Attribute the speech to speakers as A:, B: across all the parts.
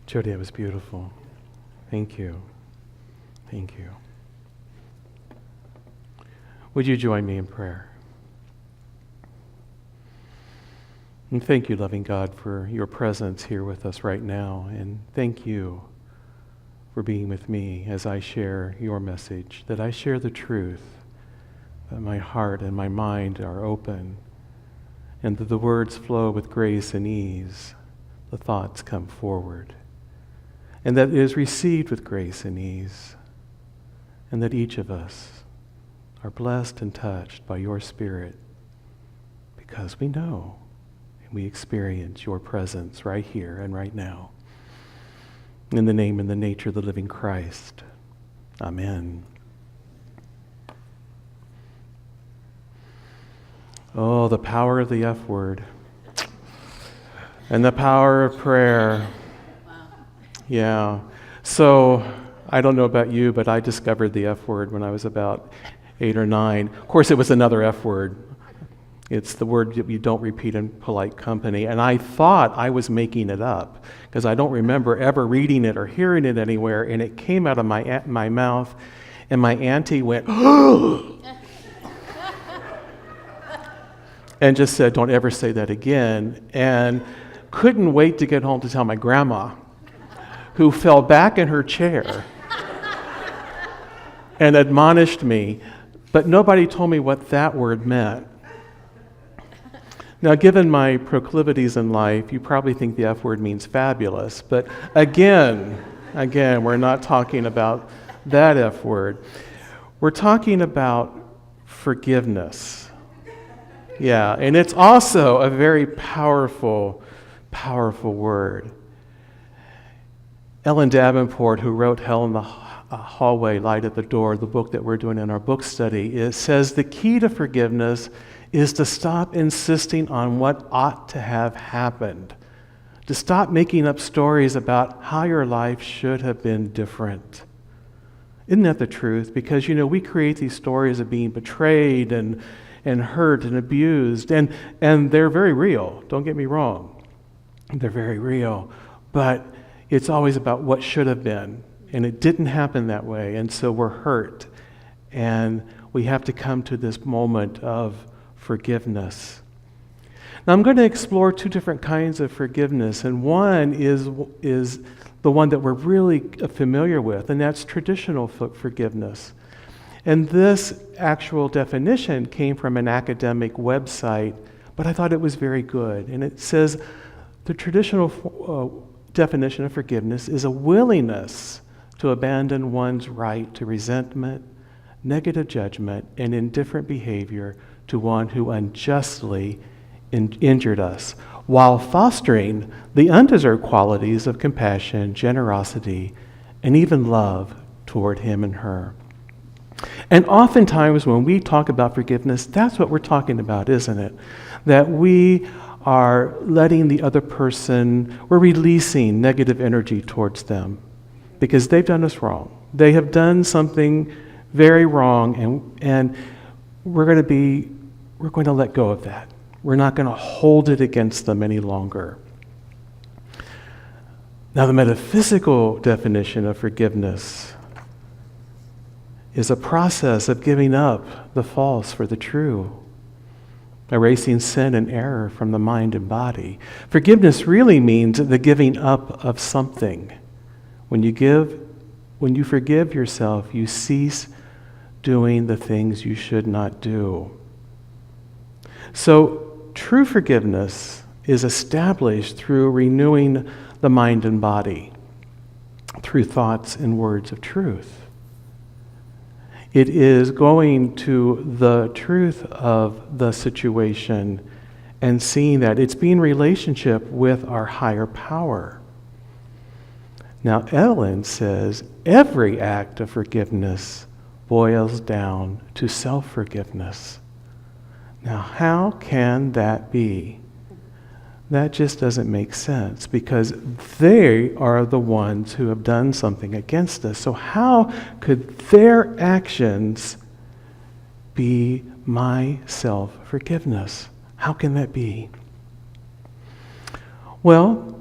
A: Jody, that was beautiful. Thank you. Thank you. Would you join me in prayer? And thank you, loving God, for your presence here with us right now. And thank you for being with me as I share your message, that I share the truth, that my heart and my mind are open, and that the words flow with grace and ease, the thoughts come forward, and that it is received with grace and ease, and that each of us are blessed and touched by your Spirit because we know and we experience your presence right here and right now. In the name and the nature of the living Christ. Amen. Oh, the power of the F word. And the power of prayer.
B: Wow.
A: Yeah. So, I don't know about you, but I discovered the F word when I was about 8 or 9. Of course, it was another F word. It's the word that you don't repeat in polite company. And I thought I was making it up because I don't remember ever reading it or hearing it anywhere. And it came out of my mouth, and my auntie went, and just said, "Don't ever say that again." And couldn't wait to get home to tell my grandma, who fell back in her chair and admonished me. But nobody told me what that word meant. Now, given my proclivities in life, you probably think the F word means fabulous. But again, we're not talking about that F word. We're talking about forgiveness. Yeah, and it's also a very powerful, powerful word. Ellen Davenport, who wrote Hell in the Hallway, Light at the Door, the book that we're doing in our book study, it says the key to forgiveness is to stop insisting on what ought to have happened, to stop making up stories about how your life should have been different. Isn't that the truth? Because, we create these stories of being betrayed and hurt and abused, and they're very real. Don't get me wrong. They're very real. But it's always about what should have been, and it didn't happen that way, and so we're hurt. And we have to come to this moment of forgiveness. Now, I'm going to explore 2 different kinds of forgiveness, and one is the one that we're really familiar with, and that's traditional forgiveness. And this actual definition came from an academic website, but I thought it was very good. And it says the traditional definition of forgiveness is a willingness to abandon one's right to resentment, negative judgment, and indifferent behavior to one who unjustly injured us, while fostering the undeserved qualities of compassion, generosity, and even love toward him and her. And oftentimes when we talk about forgiveness, that's what we're talking about, isn't it? That we are letting the other person, we're releasing negative energy towards them because they've done us wrong. They have done something very wrong, and we're going to let go of that. We're not going to hold it against them any longer. Now, the metaphysical definition of forgiveness is a process of giving up the false for the true, erasing sin and error from the mind and body. Forgiveness really means the giving up of something. When you forgive yourself, you cease doing the things you should not do. So, true forgiveness is established through renewing the mind and body, through thoughts and words of truth. It is going to the truth of the situation and seeing that it's being in relationship with our higher power. Now, Ellen says every act of forgiveness boils down to self-forgiveness. Now, how can that be? That just doesn't make sense because they are the ones who have done something against us. So how could their actions be my self-forgiveness? How can that be? Well,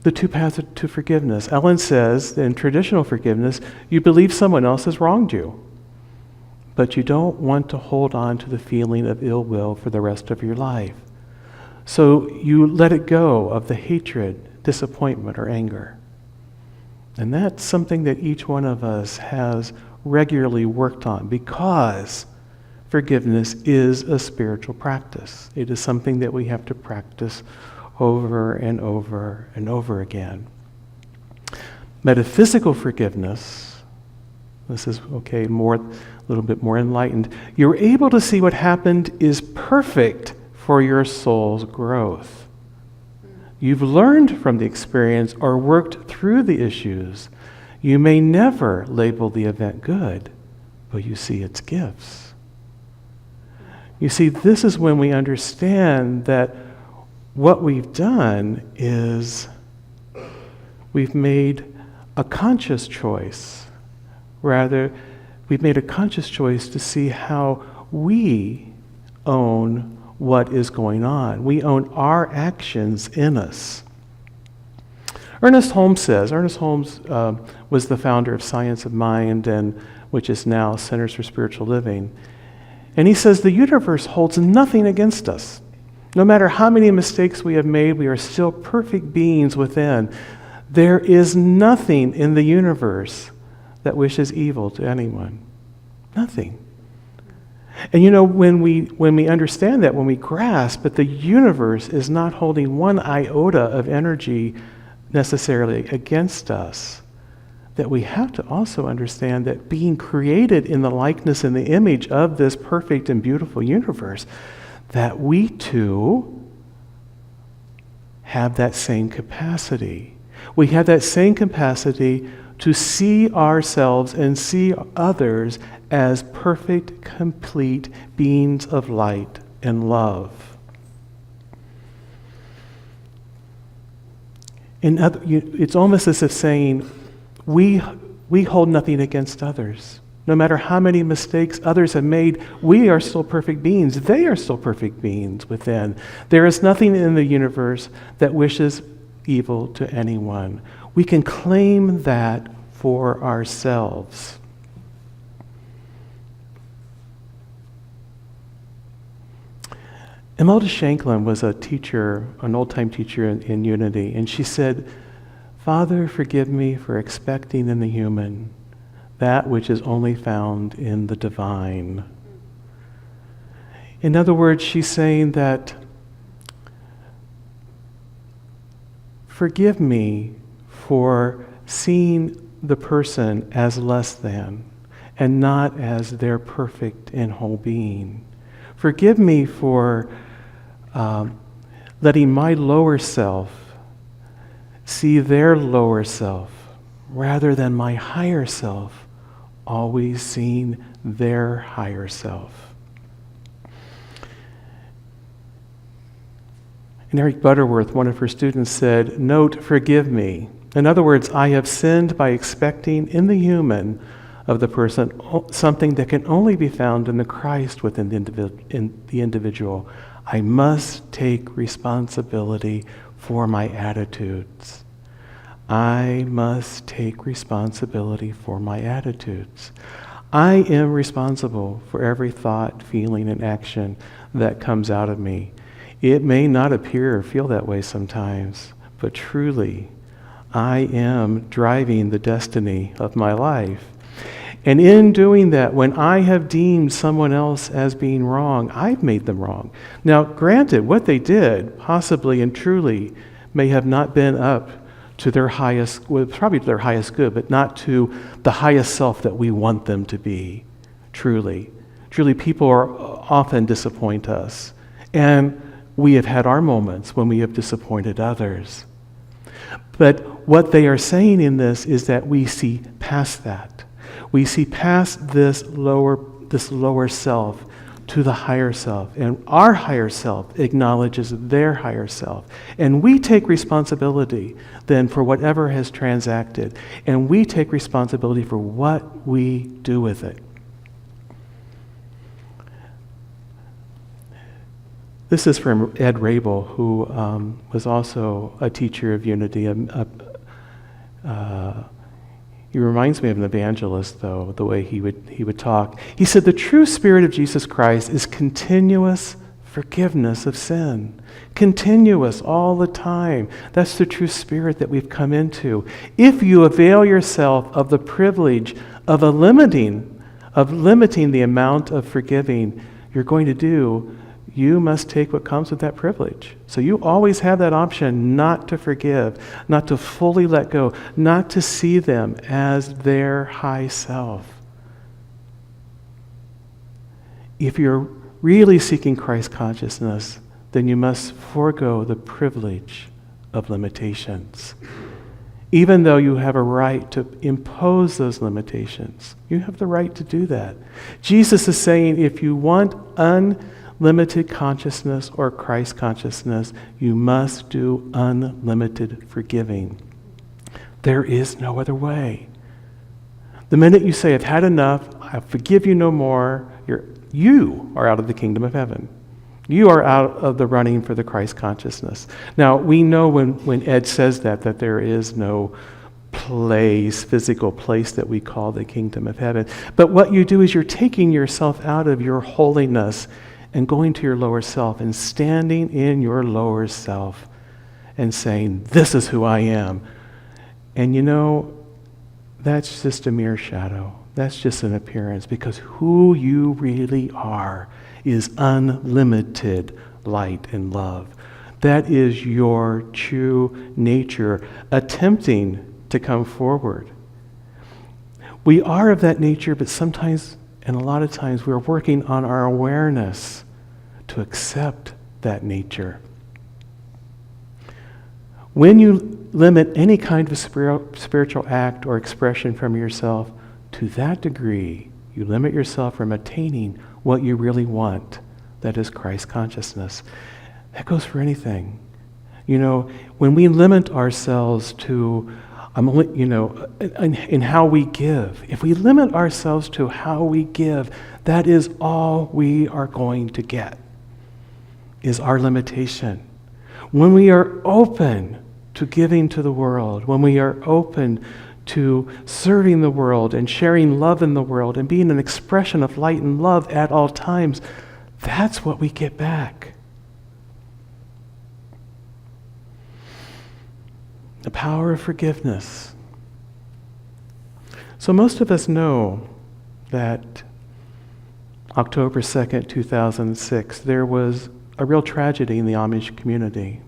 A: the two paths to forgiveness. Ellen says, in traditional forgiveness, you believe someone else has wronged you, but you don't want to hold on to the feeling of ill will for the rest of your life. So you let it go of the hatred, disappointment, or anger. And that's something that each one of us has regularly worked on, because forgiveness is a spiritual practice. It is something that we have to practice over and over and over again. Metaphysical forgiveness, this is a little bit more enlightened. You're able to see what happened is perfect for your soul's growth. You've learned from the experience or worked through the issues. You may never label the event good, but you see its gifts. You see, this is when we understand that what we've done is we've made a conscious choice. Rather, we've made a conscious choice to see how we own what is going on. We own our actions in us. Ernest Holmes was the founder of Science of Mind, which is now Centers for Spiritual Living. And he says the universe holds nothing against us. No matter how many mistakes we have made, we are still perfect beings within. There is nothing in the universe that wishes evil to anyone. Nothing. And when we understand that, when we grasp that the universe is not holding one iota of energy necessarily against us, that we have to also understand that being created in the likeness and the image of this perfect and beautiful universe, that we too have that same capacity. We have that same capacity to see ourselves and see others as perfect, complete beings of light and love. It's almost as if saying, we hold nothing against others. No matter how many mistakes others have made, we are still perfect beings. They are still perfect beings within. There is nothing in the universe that wishes evil to anyone. We can claim that for ourselves. Imelda Shanklin was a teacher, an old-time teacher in Unity, and she said, "Father, forgive me for expecting in the human that which is only found in the divine." In other words, she's saying that, forgive me for seeing the person as less than and not as their perfect and whole being. Forgive me for letting my lower self see their lower self rather than my higher self always seeing their higher self. And Eric Butterworth, one of her students, said, "Note, forgive me. In other words, I have sinned by expecting in the human of the person something that can only be found in the Christ within the individual. I must take responsibility for my attitudes. I must take responsibility for my attitudes. I am responsible for every thought, feeling, and action that comes out of me. It may not appear or feel that way sometimes, but truly, I am driving the destiny of my life. And in doing that, when I have deemed someone else as being wrong, I've made them wrong. Now, granted, what they did, possibly and truly, may have not been up to their highest, well, probably to their highest good, but not to the highest self that we want them to be, truly. Truly, people often disappoint us. And we have had our moments when we have disappointed others. But what they are saying in this is that we see past that. We see past this lower self to the higher self. And our higher self acknowledges their higher self. And we take responsibility then for whatever has transacted. And we take responsibility for what we do with it. This is from Ed Rabel, who was also a teacher of unity. He reminds me of an evangelist, though, the way he would talk. He said, the true spirit of Jesus Christ is continuous forgiveness of sin. Continuous, all the time. That's the true spirit that we've come into. If you avail yourself of the privilege of limiting the amount of forgiving you're going to do, you must take what comes with that privilege. So you always have that option not to forgive, not to fully let go, not to see them as their high self. If you're really seeking Christ consciousness, then you must forego the privilege of limitations. Even though you have a right to impose those limitations, you have the right to do that. Jesus is saying if you want unlimited consciousness or Christ consciousness, you must do unlimited forgiving. There is no other way. The minute you say, I've had enough, I forgive you no more, you are out of the kingdom of heaven. You are out of the running for the Christ consciousness. Now, we know when Ed says that there is no place, physical place that we call the kingdom of heaven. But what you do is you're taking yourself out of your holiness and going to your lower self and standing in your lower self and saying, this is who I am. And you know, that's just a mere shadow. That's just an appearance, because who you really are is unlimited light and love. That is your true nature attempting to come forward. We are of that nature, but sometimes, and a lot of times, we're working on our awareness to accept that nature. When you limit any kind of spiritual act or expression from yourself, to that degree, you limit yourself from attaining what you really want, that is Christ consciousness. That goes for anything. You know, when we limit ourselves to, in how we give, if we limit ourselves to how we give, that is all we are going to get, is our limitation. When we are open to giving to the world, when we are open to serving the world and sharing love in the world and being an expression of light and love at all times, that's what we get back. The power of forgiveness. So most of us know that October 2nd, 2006, there was a real tragedy in the Amish community,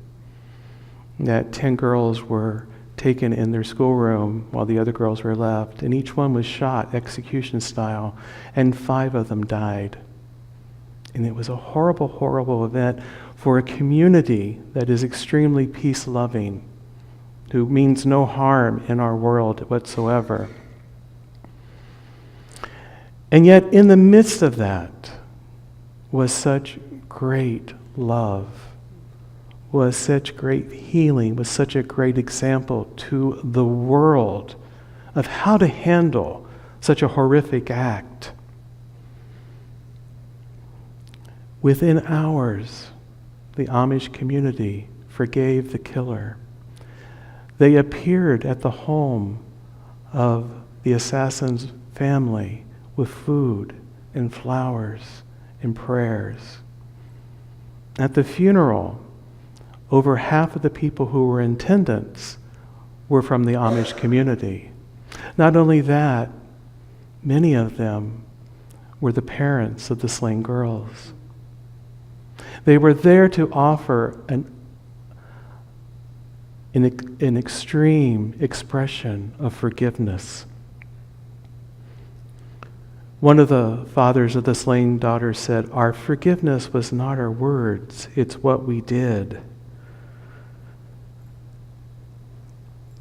A: that 10 girls were taken in their schoolroom while the other girls were left, and each one was shot execution style, and 5 of them died. And it was a horrible, horrible event for a community that is extremely peace-loving, who means no harm in our world whatsoever. And yet, in the midst of that was such great love, was such great healing, was such a great example to the world of how to handle such a horrific act. Within hours, the Amish community forgave the killer. They appeared at the home of the assassin's family with food and flowers and prayers. At the funeral, over half of the people who were in attendance were from the Amish community. Not only that, many of them were the parents of the slain girls. They were there to offer an extreme expression of forgiveness. One of the fathers of the slain daughters said, "Our forgiveness was not our words, it's what we did."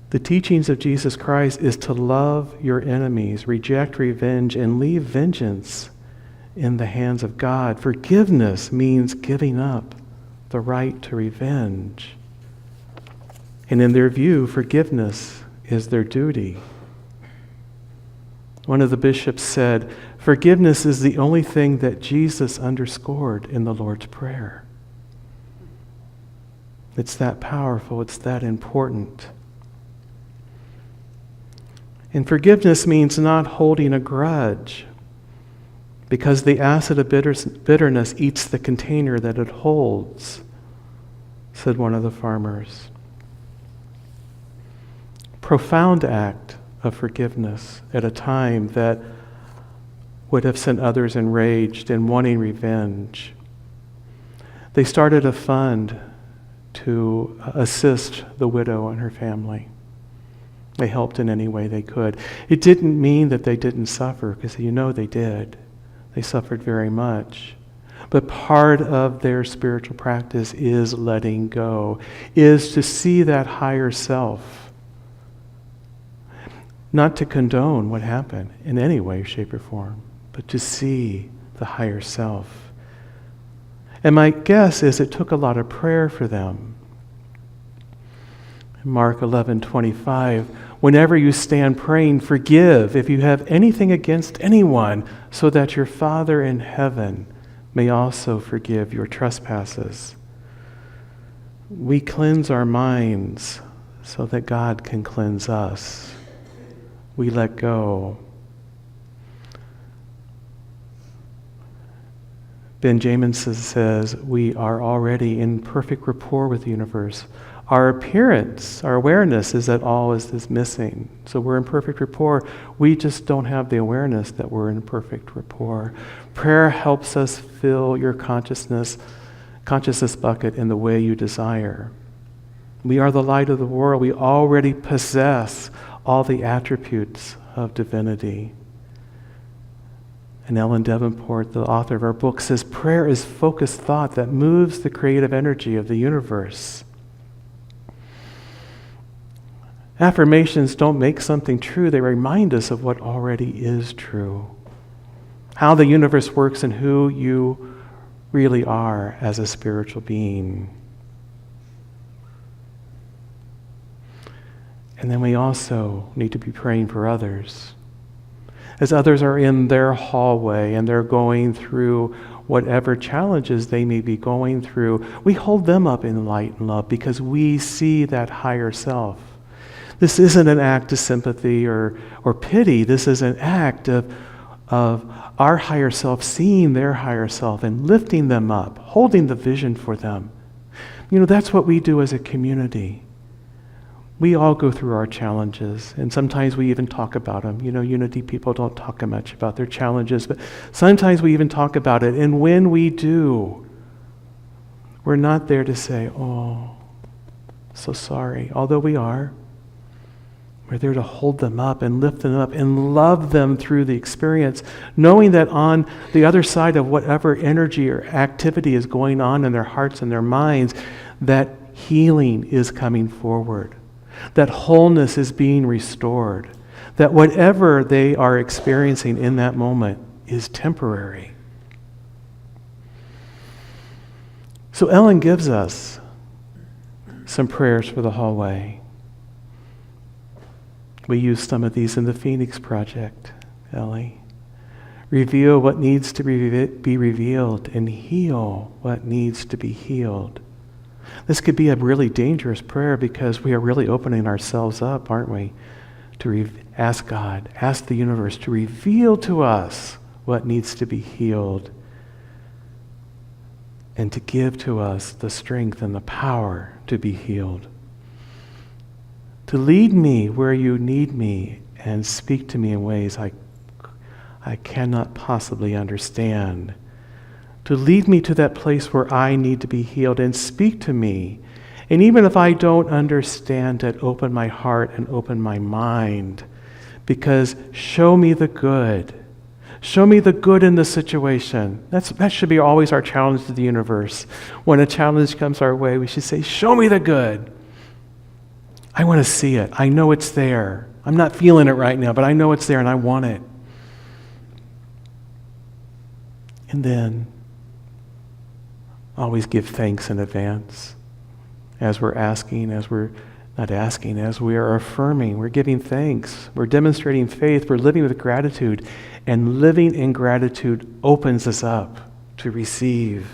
A: The teachings of Jesus Christ is to love your enemies, reject revenge, and leave vengeance in the hands of God. Forgiveness means giving up the right to revenge. And in their view, forgiveness is their duty. One of the bishops said, "Forgiveness is the only thing that Jesus underscored in the Lord's Prayer." It's that powerful. It's that important. And forgiveness means not holding a grudge, because the acid of bitterness eats the container that it holds, said one of the farmers. Profound act of forgiveness at a time that would have sent others enraged and wanting revenge. They started a fund to assist the widow and her family. They helped in any way they could. It didn't mean that they didn't suffer, because they did. They suffered very much. But part of their spiritual practice is letting go, is to see that higher self. Not to condone what happened in any way, shape, or form, but to see the higher self. And my guess is it took a lot of prayer for them. Mark 11:25, whenever you stand praying, forgive if you have anything against anyone, so that your Father in heaven may also forgive your trespasses. We cleanse our minds so that God can cleanse us. We let go. Ben Jamison says we are already in perfect rapport with the universe. Our appearance, our awareness is that all is missing. So we're in perfect rapport. We just don't have the awareness that we're in perfect rapport. Prayer helps us fill your consciousness bucket in the way you desire. We are the light of the world. We already possess all the attributes of divinity. And Ellen Davenport, the author of our book, says prayer is focused thought that moves the creative energy of the universe. Affirmations don't make something true. They remind us of what already is true. How the universe works and who you really are as a spiritual being. And then we also need to be praying for others. As others are in their hallway and they're going through whatever challenges they may be going through, we hold them up in light and love because we see that higher self. This isn't an act of sympathy or pity. This is an act of our higher self seeing their higher self and lifting them up, holding the vision for them. That's what we do as a community. We all go through our challenges, and sometimes we even talk about them. Unity people don't talk much about their challenges, but sometimes we even talk about it. And when we do, we're not there to say, oh, so sorry, although we are. We're there to hold them up and lift them up and love them through the experience, knowing that on the other side of whatever energy or activity is going on in their hearts and their minds, that healing is coming forward, that wholeness is being restored, that whatever they are experiencing in that moment is temporary. So Ellen gives us some prayers for the hallway. We use some of these in the Phoenix Project, Ellie. Reveal what needs to be revealed and heal what needs to be healed. This could be a really dangerous prayer because we are really opening ourselves up, aren't we? To ask God, ask the universe to reveal to us what needs to be healed and to give to us the strength and the power to be healed. To lead me where you need me and speak to me in ways I cannot possibly understand. To lead me to that place where I need to be healed and speak to me. And even if I don't understand it, open my heart and open my mind. Because show me the good. Show me the good in the situation. That should be always our challenge to the universe. When a challenge comes our way, we should say, show me the good. I want to see it. I know it's there. I'm not feeling it right now, but I know it's there and I want it. And then always give thanks in advance as we're asking, as we're not asking, as we are affirming. We're giving thanks. We're demonstrating faith. We're living with gratitude. And living in gratitude opens us up to receive.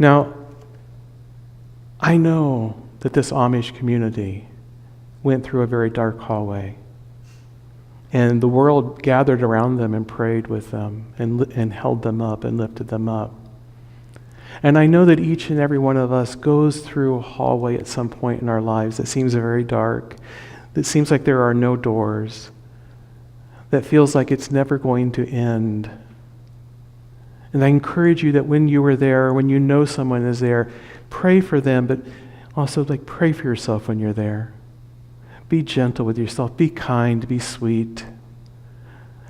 A: Now, I know that this Amish community went through a very dark hallway. And the world gathered around them and prayed with them and held them up and lifted them up. And I know that each and every one of us goes through a hallway at some point in our lives that seems very dark, that seems like there are no doors, that feels like it's never going to end. And I encourage you that when you are there, when you know someone is there, pray for them, but also pray for yourself when you're there. Be gentle with yourself. Be kind. Be sweet.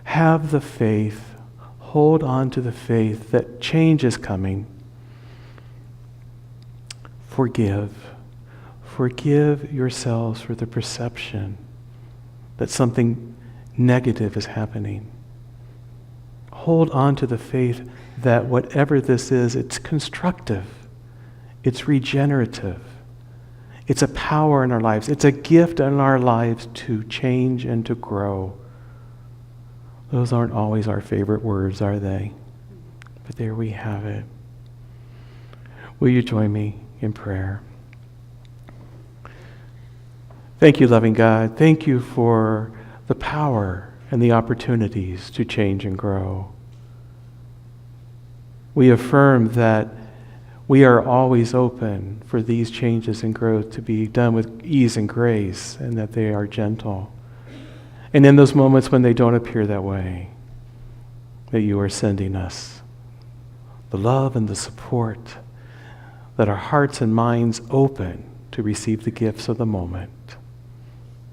A: Have the faith. Hold on to the faith that change is coming. Forgive. Forgive yourselves for the perception that something negative is happening. Hold on to the faith that whatever this is, it's constructive. It's regenerative. It's a power in our lives. It's a gift in our lives to change and to grow. Those aren't always our favorite words, are they? But there we have it. Will you join me in prayer? Thank you, loving God. Thank you for the power and the opportunities to change and grow. We affirm that we are always open for these changes and growth to be done with ease and grace, and that they are gentle. And in those moments when they don't appear that way, that you are sending us the love and the support, that our hearts and minds open to receive the gifts of the moment.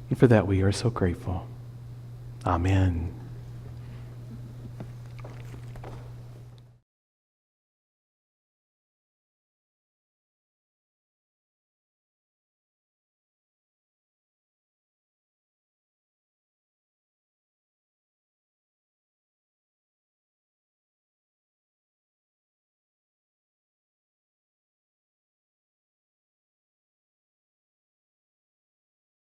A: And for that we are so grateful. Amen.